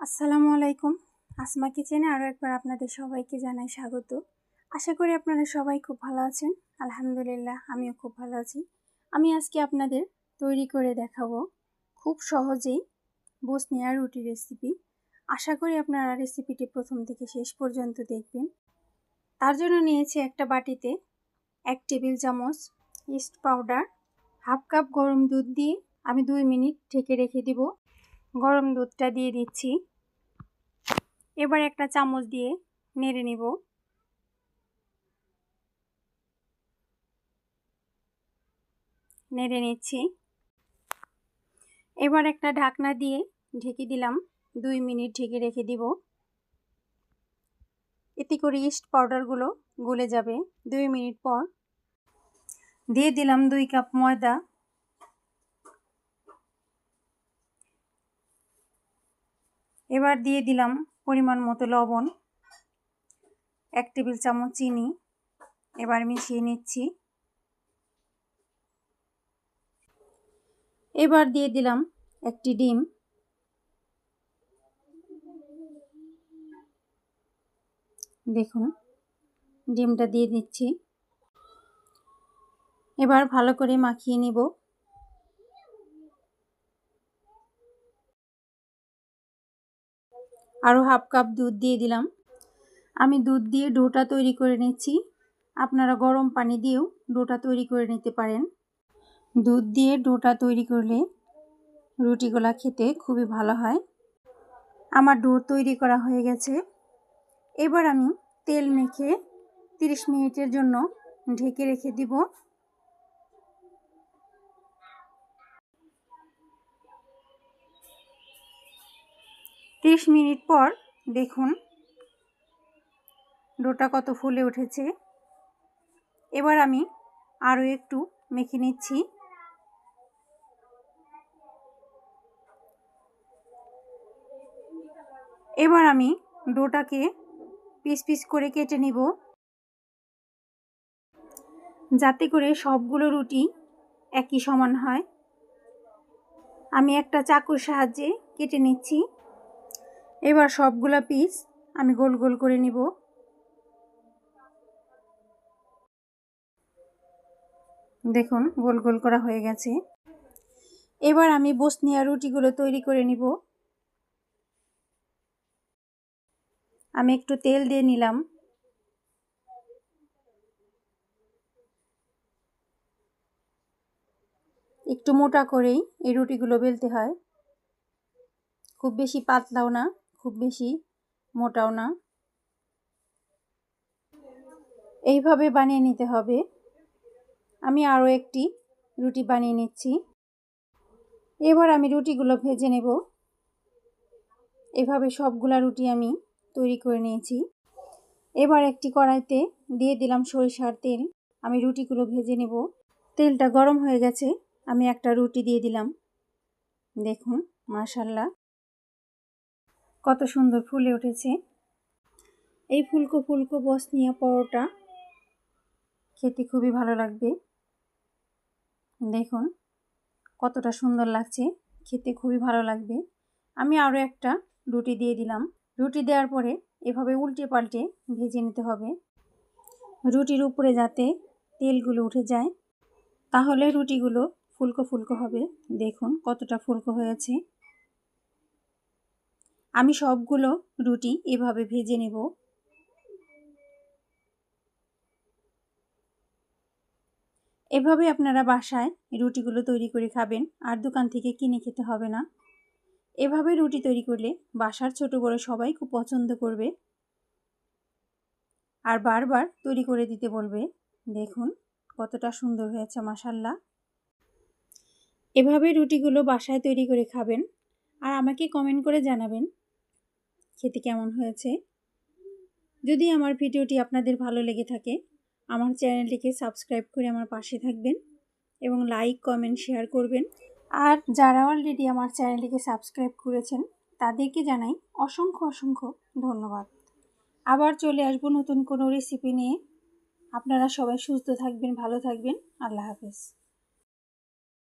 আসসালামু আলাইকুম। আসমা কিচেনে আরও একবার আপনাদের সবাইকে জানাই স্বাগত। আশা করি আপনারা সবাই খুব ভালো আছেন। আলহামদুলিল্লাহ, আমিও খুব ভালো আছি। আমি আজকে আপনাদের তৈরি করে দেখাবো খুব সহজেই বসনিয়া রুটি রেসিপি। আশা করি আপনারা রেসিপিটি প্রথম থেকে শেষ পর্যন্ত দেখবেন। তার জন্য নিয়েছি একটা বাটিতে 1 টেবিল চামচ ইস্ট পাউডার, হাফ কাপ গরম দুধ দিয়ে আমি 2 মিনিট ঢেকে রেখে দিব। গরম দুধটা দিয়ে দিচ্ছি। এবার একটা চামচ দিয়ে নেড়ে নিব। নেড়ে নিচ্ছি। এবার একটা ঢাকনা দিয়ে ঢেকে দিলাম। 2 মিনিট ঢেকে রেখে দিব। এতে করে ইস্ট পাউডারগুলো গলে যাবে। 2 মিনিট পর দিয়ে দিলাম 2 কাপ ময়দা। এবার দিয়ে দিলাম পরিমাণ মতো লবণ, 1 টেবিল চামচ চিনি। এবার মিশিয়ে নিচ্ছি। এবার দিয়ে দিলাম একটি ডিম। দেখুন, ডিমটা দিয়ে দিচ্ছি। এবার ভালো করে মাখিয়ে নিব। আরও হাফ কাপ দুধ দিয়ে দিলাম। আমি দুধ দিয়ে ডোটা তৈরি করে নিচ্ছি। আপনারা গরম পানি দিয়েও ডোটা তৈরি করে নিতে পারেন। দুধ দিয়ে ডোটা তৈরি করলে রুটিগুলা খেতে খুবই ভালো হয়। আমার ডো তৈরি করা হয়ে গেছে। এবার আমি তেল মেখে 30 মিনিটের জন্য ঢেকে রেখে দিব। ত্রিশ মিনিট পর দেখুন ডোটা কত ফুলে উঠেছে। এবার আমি আরও একটু মেখে নিচ্ছি। এবার আমি ডোটাকে পিস পিস করে কেটে নিব, যাতে করে সবগুলো রুটি একই সমান হয়। আমি একটা চাকুর সাহায্যে কেটে নিচ্ছি। এবার সবগুলো পিস আমি গোল গোল করে নিব। দেখুন গোল গোল করা হয়ে গেছে। এবার আমি বসনিয়া রুটিগুলো তৈরি করে নিব। আমি একটু তেল দিয়ে নিলাম। একটু মোটা করেই এই রুটিগুলো বেলতে হয়। খুব বেশি পাতলাও না, খুব বেশি মোটাও না। এইভাবে বানিয়ে নিতে হবে। আমি আরও একটি রুটি বানিয়ে নিচ্ছি। এবার আমি রুটিগুলো ভেজে নেব। এভাবে সবগুলা রুটি আমি তৈরি করে নিয়েছি। এবার একটি কড়াইতে দিয়ে দিলাম সরিষার তেল। আমি রুটিগুলো ভেজে নেব। তেলটা গরম হয়ে গেছে। আমি একটা রুটি দিয়ে দিলাম। দেখুন মাশাআল্লাহ কত সুন্দর ফুলে উঠেছে। এই ফুলকো ফুলকো বসনিয়া পরোটা খেতে খুবই ভালো লাগবে। দেখুন কতটা সুন্দর লাগছে, খেতে খুবই ভালো লাগবে। আমি আরও একটা রুটি দিয়ে দিলাম। রুটি দেওয়ার পরে এভাবে উল্টে পাল্টে ভেজে নিতে হবে। রুটির উপরে যাতে তেলগুলো উঠে যায়, তাহলে রুটিগুলো ফুলকো ফুলকো হবে। দেখুন কতটা ফুলকো হয়েছে। আমি সবগুলো রুটি এভাবে ভেজে নেব। এভাবে আপনারা বাসায় রুটিগুলো তৈরি করে খাবেন, আর দোকান থেকে কিনে খেতে হবে না। এভাবে রুটি তৈরি করলে বাসার ছোট বড় সবাই খুব পছন্দ করবে আর বারবার তৈরি করে দিতে বলবে। দেখুন কতটা সুন্দর হয়েছে মাশাআল্লাহ। এভাবে রুটিগুলো বাসায় তৈরি করে খাবেন আর আমাকে কমেন্ট করে জানাবেন খেতে কেমন হয়েছে। যদি আমার ভিডিওটি আপনাদের ভালো লেগে থাকে, আমার চ্যানেলটিকে সাবস্ক্রাইব করে আমার পাশে থাকবেন এবং লাইক কমেন্ট শেয়ার করবেন। আর যারা অলরেডি আমার চ্যানেলটিকে সাবস্ক্রাইব করেছেন তাদেরকে জানাই অসংখ্য অসংখ্য ধন্যবাদ। আবার চলে আসবো নতুন কোনো রেসিপি নিয়ে। আপনারা সবাই সুস্থ থাকবেন, ভালো থাকবেন। আল্লাহ হাফেজ।